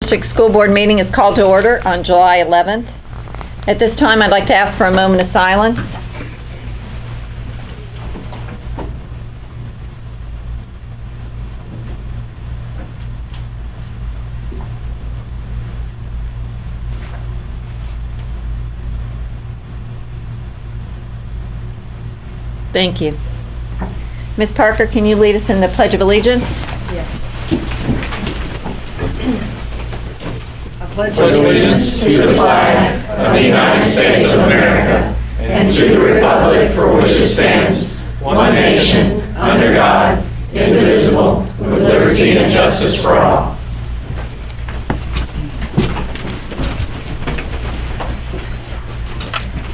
District School Board meeting is called to order on July 11th. At this time, I'd like to ask for a moment of silence. Thank you. Ms. Parker, can you lead us in the Pledge of Allegiance? Yes. Pledge allegiance to the flag of the United States of America and to the republic for which it stands, one nation, under God, indivisible, with liberty and justice for all.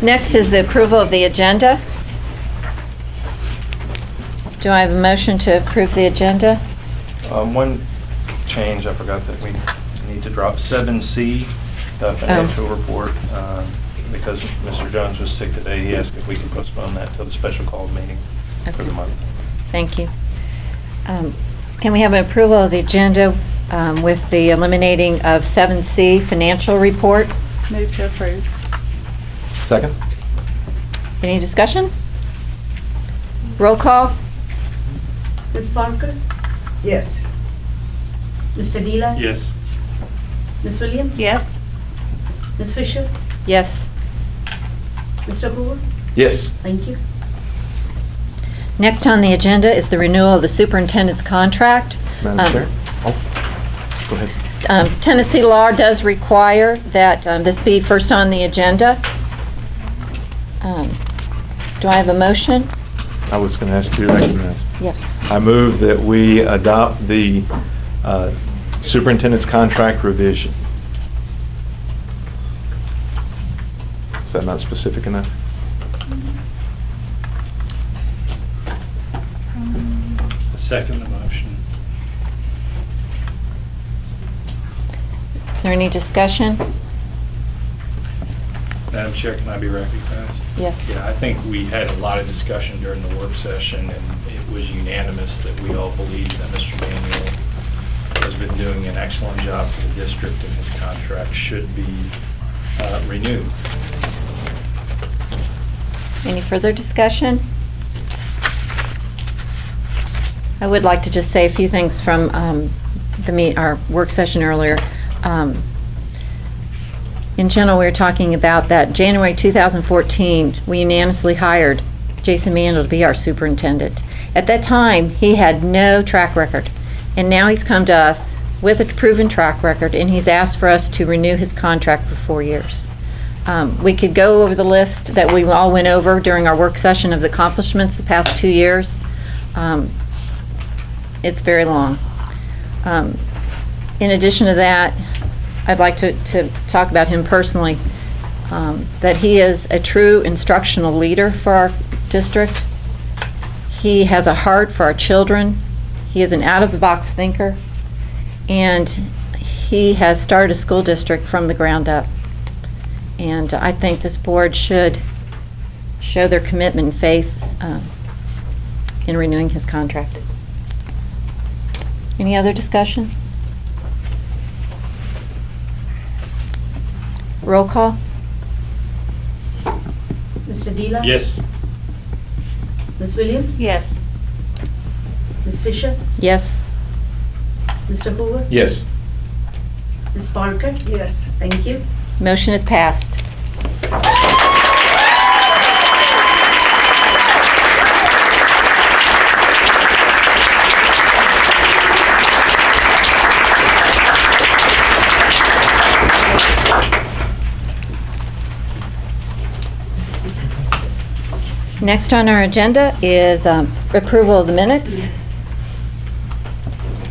Next is the approval of the agenda. Do I have a motion to approve the agenda? One change, I forgot that we need to drop 7C, the financial report, because Mr. Jones was sick today. He asked if we could postpone that till the special call meeting for the month. Thank you. Can we have an approval of the agenda with the eliminating of 7C, financial report? Move to approve. Second? Any discussion? Roll call? Ms. Parker? Yes. Mr. Dila? Yes. Ms. Williams? Yes. Ms. Fisher? Yes. Mr. Hoover? Yes. Thank you. Next on the agenda is the renewal of the superintendent's contract. Madam Chair? Oh, go ahead. Tennessee law does require that this be first on the agenda. Do I have a motion? I was going to ask to be recognized. Yes. I move that we adopt the superintendent's contract revision. Is that not specific enough? Second the motion. Is there any discussion? Madam Chair, can I be recognized? Yes. Yeah, I think we had a lot of discussion during the work session, and it was unanimous that we all believe that Mr. Manuel has been doing an excellent job for the district, and his contract should be renewed. Any further discussion? I would like to just say a few things from our work session earlier. In general, we were talking about that January 2014, we unanimously hired Jason Manuel to be our superintendent. At that time, he had no track record, and now he's come to us with a proven track record, and he's asked for us to renew his contract for 4 years. We could go over the list that we all went over during our work session of the accomplishments the past 2 years. It's very long. In addition to that, I'd like to talk about him personally, that he is a true instructional leader for our district. He has a heart for our children. He is an out-of-the-box thinker, and he has started a school district from the ground up. And I think this board should show their commitment and faith in renewing his contract. Any other discussion? Roll call? Mr. Dila? Yes. Ms. Williams? Yes. Ms. Fisher? Yes. Mr. Hoover? Yes. Ms. Parker? Yes. Thank you. Motion is passed. Next on our agenda is approval of the minutes.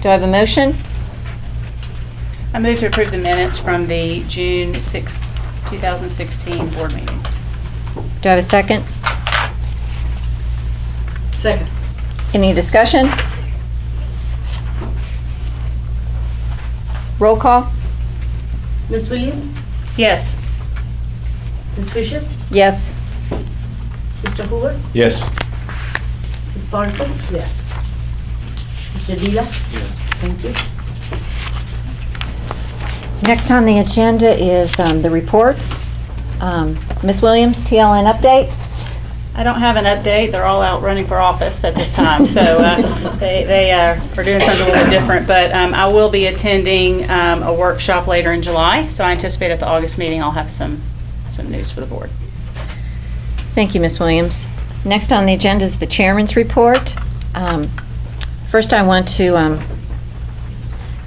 Do I have a motion? I move to approve the minutes from the June 6, 2016 board meeting. Do I have a second? Second. Any discussion? Roll call? Ms. Williams? Yes. Ms. Fisher? Yes. Mr. Hoover? Yes. Ms. Parker? Yes. Mr. Dila? Yes. Thank you. Next on the agenda is the reports. Ms. Williams, TLN update. I don't have an update. They're all out running for office at this time, so they are doing something a little different. But I will be attending a workshop later in July, so I anticipate at the August meeting I'll have some news for the board. Thank you, Ms. Williams. Next on the agenda is the chairman's report. First, I want to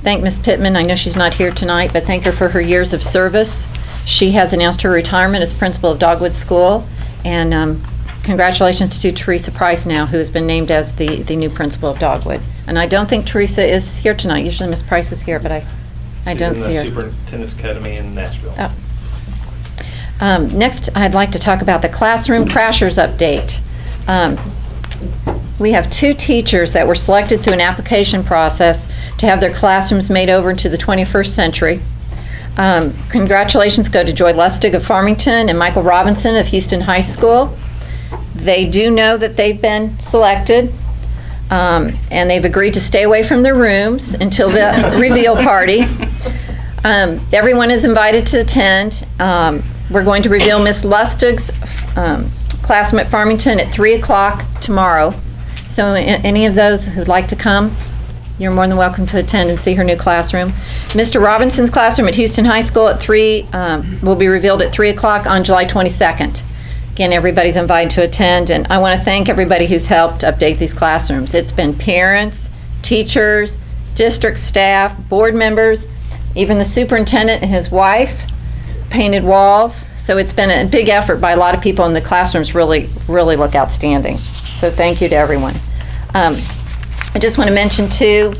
thank Ms. Pittman. I know she's not here tonight, but thank her for her years of service. She has announced her retirement as principal of Dogwood School, and congratulations to Teresa Price now, who has been named as the new principal of Dogwood. And I don't think Teresa is here tonight. Usually Ms. Price is here, but I don't see her. She's in the Superintendent's Academy in Nashville. Oh. Next, I'd like to talk about the classroom crashers update. We have 2 teachers that were selected through an application process to have their classrooms made over into the 21st century. Congratulations go to Joy Lustig of Farmington and Michael Robinson of Houston High School. They do know that they've been selected, and they've agreed to stay away from their rooms until the reveal party. Everyone is invited to attend. We're going to reveal Miss Lustig's classroom at Farmington at 3 o'clock tomorrow. So any of those who'd like to come, you're more than welcome to attend and see her new classroom. Mr. Robinson's classroom at Houston High School at 3 will be revealed at 3 o'clock on July 22nd. Again, everybody's invited to attend, and I want to thank everybody who's helped update these classrooms. It's been parents, teachers, district staff, board members, even the superintendent and his wife painted walls. So it's been a big effort by a lot of people, and the classrooms really look outstanding. So thank you to everyone. I just want to mention too,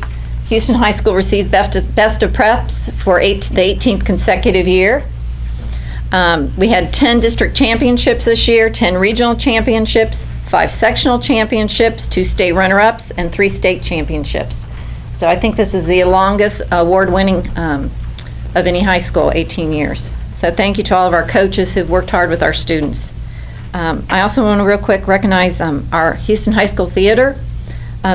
Houston High School received Best of Preps for the 18th consecutive year. We had 10 district championships this year, 10 regional championships, 5 sectional championships, 2 state runner-ups, and 3 state championships. So I think this is the longest award-winning of any high school, 18 years. So thank you to all of our coaches who've worked hard with our students. I also want to real quick recognize our Houston High School Theater.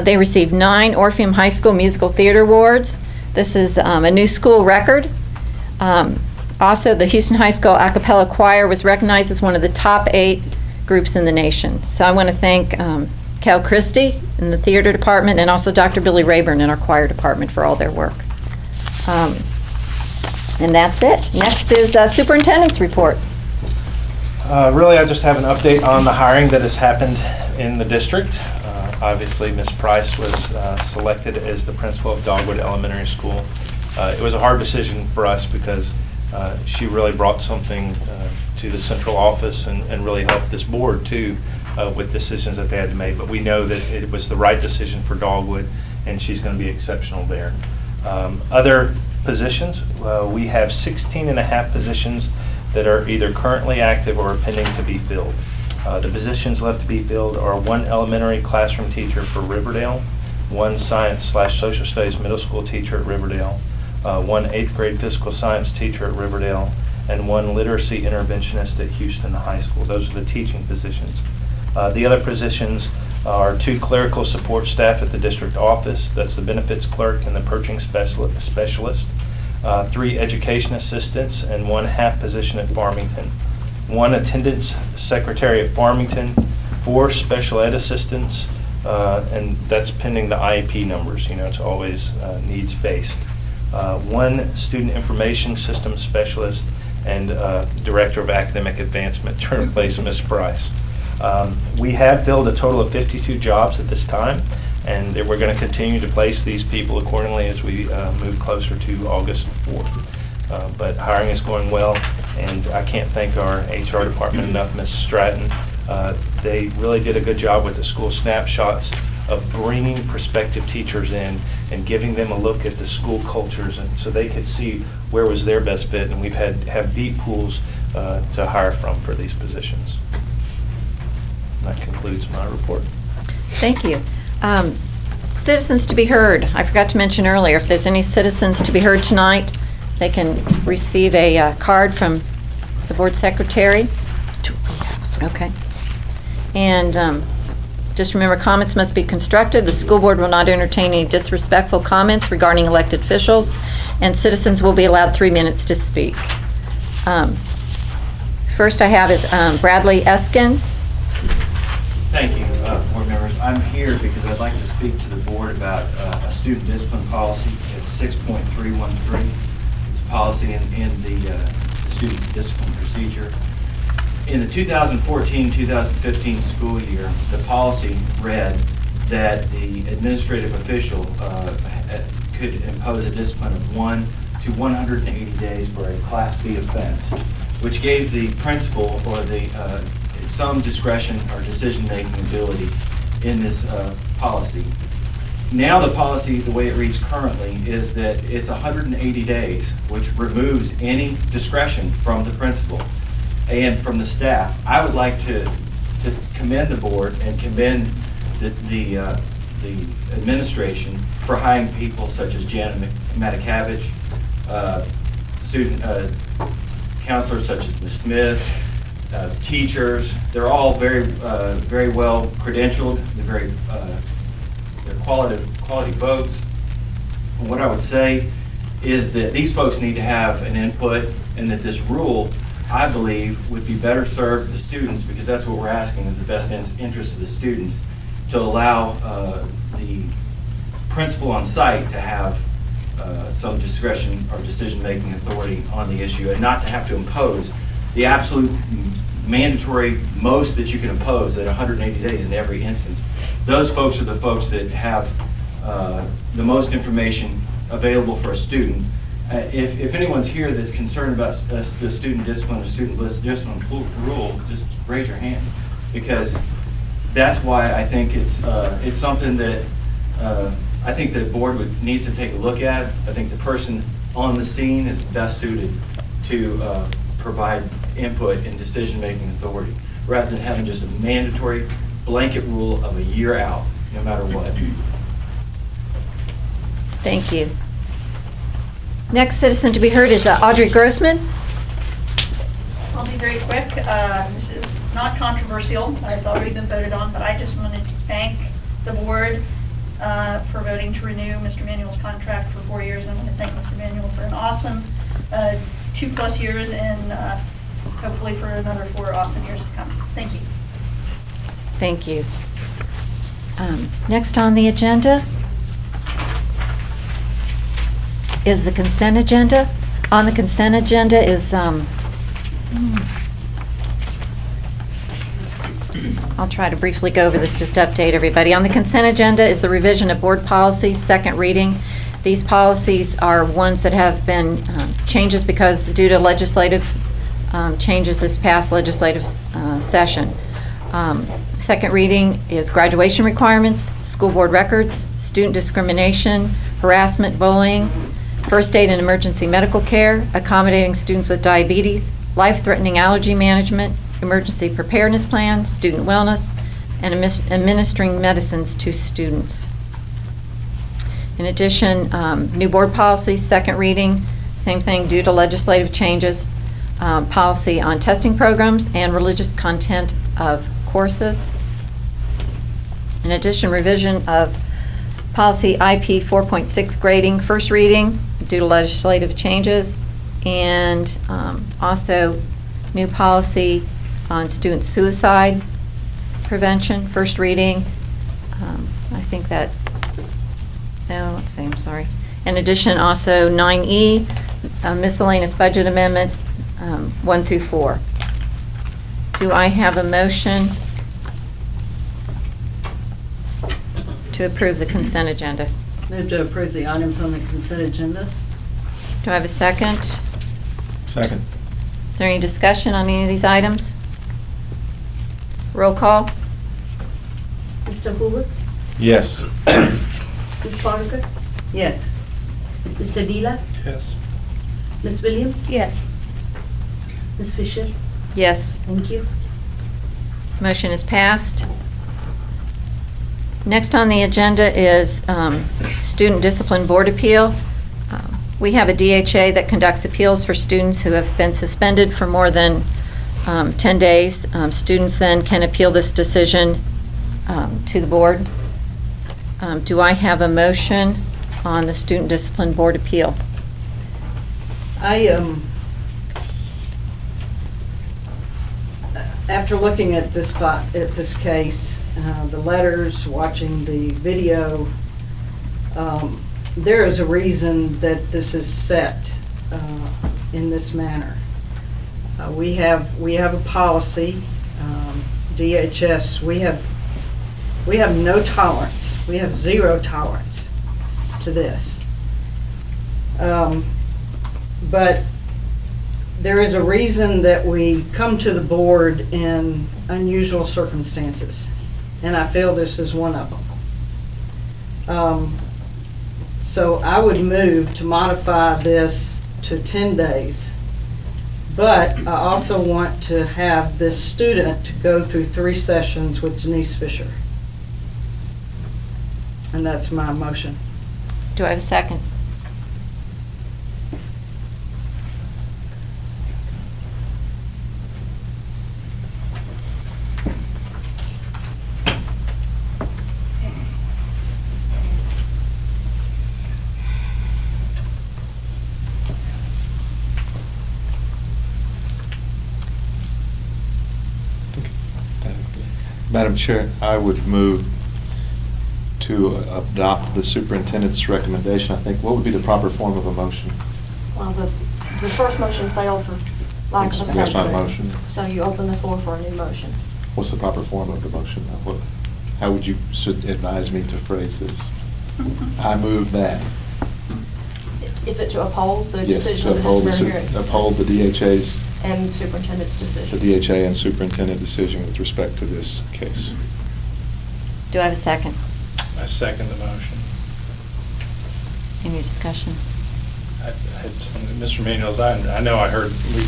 They received 9 Orpheum High School Musical Theater Awards. This is a new school record. Also, the Houston High School A Cappella Choir was recognized as one of the top 8 groups in the nation. So I want to thank Cal Christie in the theater department and also Dr. Billy Rayburn in our choir department for all their work. And that's it. Next is superintendent's report. Really, I just have an update on the hiring that has happened in the district. Obviously, Ms. Price was selected as the principal of Dogwood Elementary School. It was a hard decision for us because she really brought something to the central office and really helped this board too with decisions that they had to make. But we know that it was the right decision for Dogwood, and she's going to be exceptional there. Other positions, we have 16 and a half positions that are either currently active or pending to be filled. The positions left to be filled are 1 elementary classroom teacher for Riverdale, 1 science/social studies middle school teacher at Riverdale, 1 8th grade physical science teacher at Riverdale, and 1 literacy interventionist at Houston High School. Those are the teaching positions. The other positions are 2 clerical support staff at the district office. That's the benefits clerk and the purchasing specialist. 3 education assistants and 1 half position at Farmington. 1 attendance secretary at Farmington, 4 special ed assistants, and that's pending the IEP numbers. You know, it's always needs-based. 1 student information system specialist and director of academic advancement to replace Ms. Price. We have filled a total of 52 jobs at this time, and we're going to continue to place these people accordingly as we move closer to August 4th. But hiring is going well, and I can't thank our HR department enough, Ms. Stratton. They really did a good job with the school snapshots of bringing prospective teachers in and giving them a look at the school cultures, and so they could see where was their best fit, and we've have deep pools to hire from for these positions. And that concludes my report. Thank you. Citizens to be heard. I forgot to mention earlier, if there's any citizens to be heard tonight, they can receive a card from the board secretary. Okay. And just remember, comments must be constructive. The school board will not entertain any disrespectful comments regarding elected officials. and citizens will be allowed 3 minutes to speak. First I have is Bradley Eskins. Thank you, board members. I'm here because I'd like to speak to the board about a student discipline policy. It's 6.313. It's a policy in the student discipline procedure. In the 2014-2015 school year, the policy read that the administrative official could impose a discipline of 1 to 180 days for a Class B offense, which gave the principal or some discretion or decision-making ability in this policy. Now the policy, the way it reads currently, is that it's 180 days, which removes any discretion from the principal and from the staff. I would like to commend the board and commend the administration for hiring people such as Janet Matakavich, student counselors such as Ms. Smith, teachers. They're all very well credentialed. They're quality folks. And what I would say is that these folks need to have an input, and that this rule, I believe, would be better served the students, because that's what we're asking, is the best interest of the students, to allow the principal on site to have some discretion or decision-making authority on the issue, and not to have to impose the absolute mandatory most that you can impose at 180 days in every instance. Those folks are the folks that have the most information available for a student. If anyone's here that's concerned about the student discipline or student discipline rule, just raise your hand, because that's why I think it's something that I think the board needs to take a look at. I think the person on the scene is best suited to provide input and decision-making authority, rather than having just a mandatory blanket rule of a year out, no matter what. Thank you. Next citizen to be heard is Audrey Grossman. I'll be very quick. This is not controversial. It's already been voted on, but I just wanted to thank the board for voting to renew Mr. Manuel's contract for 4 years. I want to thank Mr. Manuel for an awesome 2+ years, and hopefully for another 4 awesome years to come. Thank you. Thank you. Next on the agenda is the consent agenda. On the consent agenda is, I'll try to briefly go over this just to update everybody. On the consent agenda is the revision of board policies, second reading. These policies are ones that have been changes because due to legislative changes this past legislative session. Second reading is graduation requirements, school board records, student discrimination, harassment, bullying, first aid and emergency medical care, accommodating students with diabetes, life-threatening allergy management, emergency preparedness plan, student wellness, and administering medicines to students. In addition, new board policy, second reading, same thing due to legislative changes, policy on testing programs and religious content of courses. In addition, revision of policy IP 4.6 grading, first reading due to legislative changes, and also new policy on student suicide prevention, first reading. I think that, no, let's see, I'm sorry. In addition, also 9E, miscellaneous budget amendments 1 through 4. Do I have a motion to approve the consent agenda? Move to approve the items on the consent agenda. Do I have a second? Second. Is there any discussion on any of these items? Roll call? Mr. Hoover? Yes. Ms. Barker? Yes. Mr. Dila? Yes. Ms. Williams? Yes. Ms. Fisher? Yes. Thank you. Motion is passed. Next on the agenda is Student Discipline Board Appeal. We have a DHA that conducts appeals for students who have been suspended for more than 10 days. Students then can appeal this decision to the board. Do I have a motion on the Student Discipline Board Appeal? After looking at this case, the letters, watching the video, there is a reason that this is set in this manner. We have a policy, DHS. We have no tolerance. We have zero tolerance to this. But there is a reason that we come to the board in unusual circumstances, and I feel this is one of them. So I would move to modify this to 10 days, but I also want to have this student go through 3 sessions with Denise Fisher. And that's my motion. Do I have a second? Madam Chair, I would move to adopt the superintendent's recommendation. I think, what would be the proper form of a motion? Well, the first motion failed for lack of a second. That's my motion. So you open the floor for a new motion. What's the proper form of the motion? How would you advise me to phrase this? I move that. Is it to uphold the Yes, decision to of the uphold disciplinary hearing? uphold the DHA's, And the superintendent's decision? the DHA and superintendent decision with respect to this case. Do I have a second? I second the motion. Any discussion? Mr. Manuel's, I know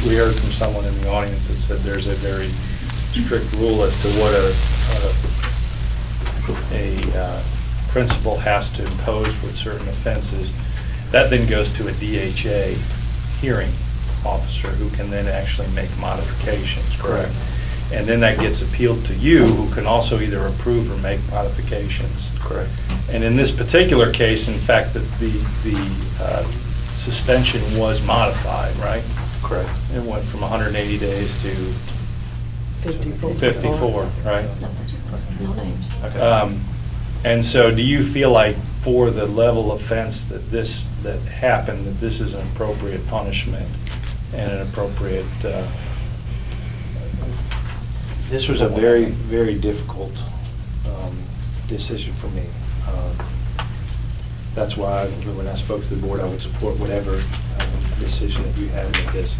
we heard from someone in the audience that said there's a very strict rule as to what a principal has to impose with certain offenses. That then goes to a DHA hearing officer who can then actually make modifications, correct? And then that gets appealed to you, who can also either approve or make modifications. Correct. And in this particular case, in fact, the suspension was modified, right? Correct. It went from 180 days to 54. 54, right? No names. And so do you feel like for the level of offense that happened, that this is an appropriate punishment and an appropriate... This was a very, very difficult decision for me. That's why when I spoke to the board, I would support whatever decision that you had with this.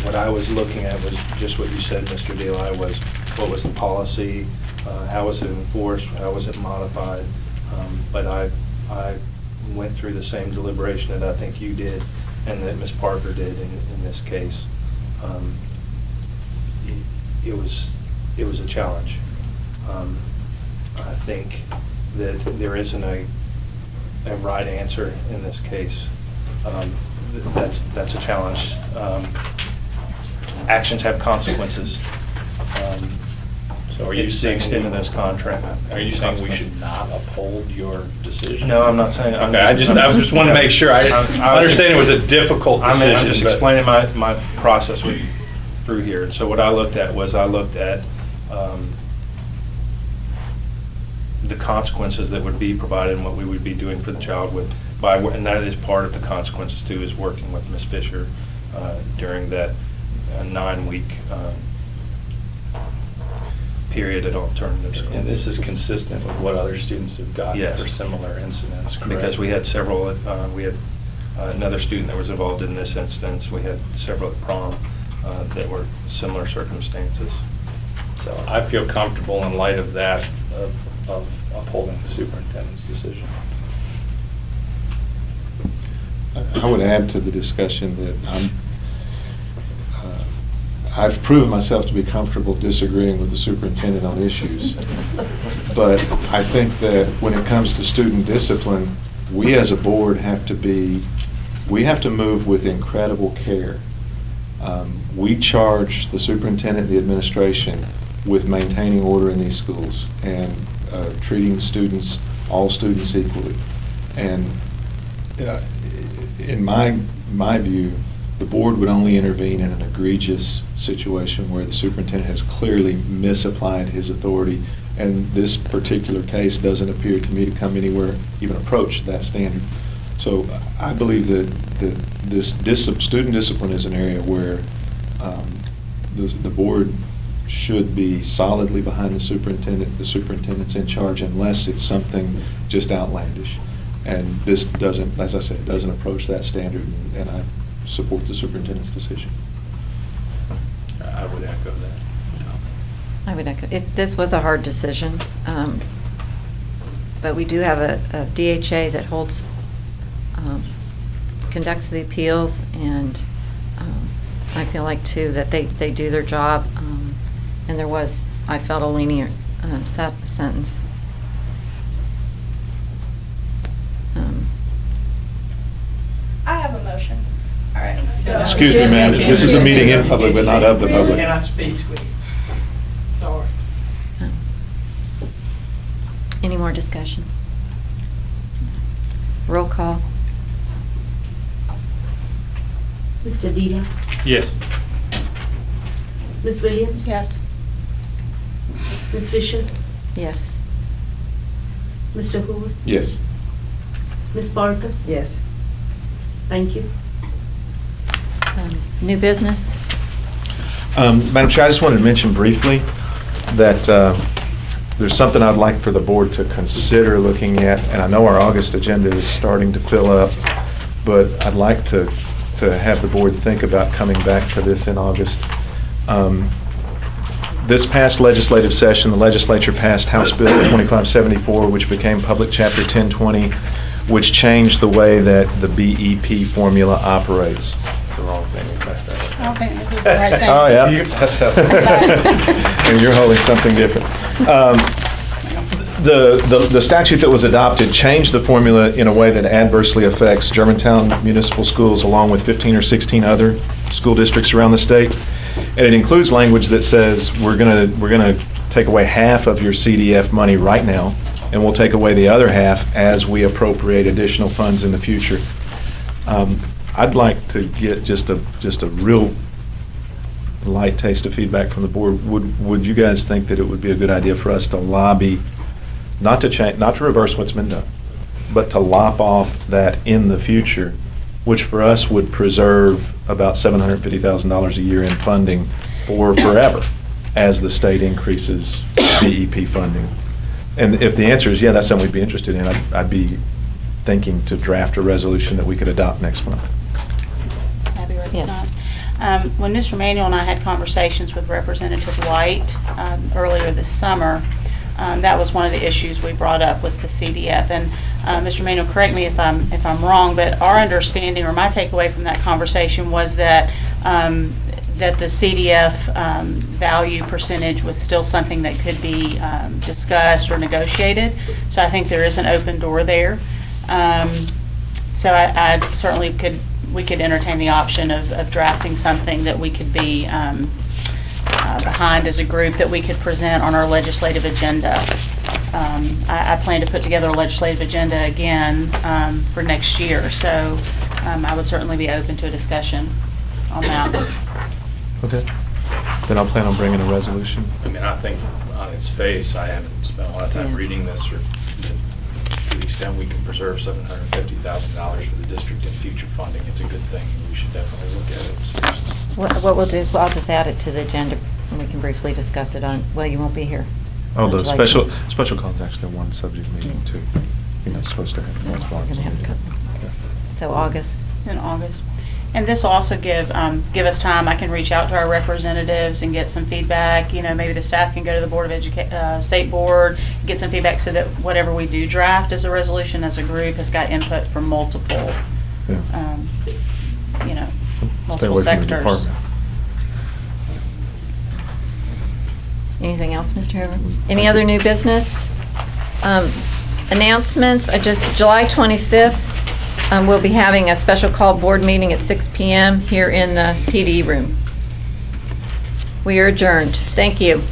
What I was looking at was just what you said, Mr. Deli, was what was the policy, how was it enforced, how was it modified. But I went through the same deliberation that I think you did and that Ms. Parker did in this case. It was a challenge. I think that there isn't a right answer in this case. That's a challenge. Actions have consequences. So are you It's the saying... extent of this contract. Are you saying we should not uphold your decision? No, I'm not saying. Okay, I just want to make sure. I understand it was a difficult decision. I'm just but- explaining my process through here. So what I looked at was the consequences that would be provided and what we would be doing for the child and that is part of the consequences too, is working with Ms. Fisher during that 9-week period at alternative school. And this is consistent with what other students have gotten Yes. for similar incidents, correct? Because we had several, we had another student that was involved in this instance. We had several at prom that were similar circumstances. So I feel comfortable in light of that, of upholding the superintendent's decision. I would add to the discussion that I've proven myself to be comfortable disagreeing with the superintendent on issues. But I think that when it comes to student discipline, we as a board have to move with incredible care. We charge the superintendent and the administration with maintaining order in these schools and treating all students equally. And in my view, the board would only intervene in an egregious situation where the superintendent has clearly misapplied his authority, and this particular case doesn't appear to me to come anywhere, even approach that standard. So I believe that this student discipline is an area where the board should be solidly behind the superintendent. The superintendent's in charge unless it's something just outlandish. And this doesn't, as I said, doesn't approach that standard, and I support the superintendent's decision. I would echo that. I would echo. This was a hard decision, but we do have a DHA that conducts the appeals, and I feel like, too, that they do their job, and there was, I felt, a lenient sentence. I have a motion. All right. So Excuse me, ma'am, this is a meeting in public, but not of the public. Can I speak, sweetie? Sorry. Any more discussion? Roll call. Mr. Dila, Yes. Ms. Williams, Yes. Ms. Fisher, Yes. Mr. Hoover, Yes. Ms. Parker. Yes. Thank you. New business? Madam Chair, I just wanted to mention briefly that there's something I'd like for the board to consider looking at, and I know our August agenda is starting to fill up, but I'd like to have the board think about coming back to this in August. This past legislative session, the legislature passed House Bill 2574, which became Public Chapter 1020, which changed the way that the BEP formula operates. It's the wrong thing. I don't think they did the right thing. Oh, yeah. And you're holding something different. The statute that was adopted changed the formula in a way that adversely affects Germantown Municipal Schools along with 15 or 16 other school districts around the state. And it includes language that says we're gonna take away half of your CDF money right now, and we'll take away the other half as we appropriate additional funds in the future. I'd like to get just a real light taste of feedback from the board. Would you guys think that it would be a good idea for us to lobby, not to change, not to reverse what's been done, but to lop off that in the future, which for us would preserve about $750,000 a year in funding for forever as the state increases BEP funding? And if the answer is yeah, that's something we'd be interested in, I'd be thinking to draft a resolution that we could adopt next month. May I be recognized? Yes. When Mr. Manuel and I had conversations with Representative White earlier this summer, that was one of the issues we brought up was the CDF. And Mr. Manuel, correct me if I'm wrong, but our understanding or my takeaway from that conversation was that that the CDF value percentage was still something that could be discussed or negotiated. So I think there is an open door there. So I certainly we could entertain the option of drafting something that we could be behind as a group that we could present on our legislative agenda. I plan to put together a legislative agenda again for next year. So I would certainly be open to a discussion on that. Okay. Then I'll plan on bringing a resolution. I mean, I think on its face, I haven't spent a lot of time Yeah. reading this, or to the extent we can preserve $750,000 for the district in future funding, it's a good thing. We should definitely look at it seriously. What we'll do is I'll just add it to the agenda, and we can briefly discuss it on, well, you won't be here. Oh, the Would you like to- special call is actually one subject meeting too. You're not supposed to have We're multiple. gonna have a couple. Yeah. So August. In August. And this will also give us time. I can reach out to our representatives and get some feedback. You know, maybe the staff can go to the Board of State Board, get some feedback so that whatever we do draft as a resolution as a group has got input from multiple, Yeah. you know, Stay multiple away from the sectors. department. Anything else, Mr. Hoover? Any other new business? Announcements, July 25th, we'll be having a special call board meeting at 6 p.m. here in the PD room. We are adjourned. Thank you.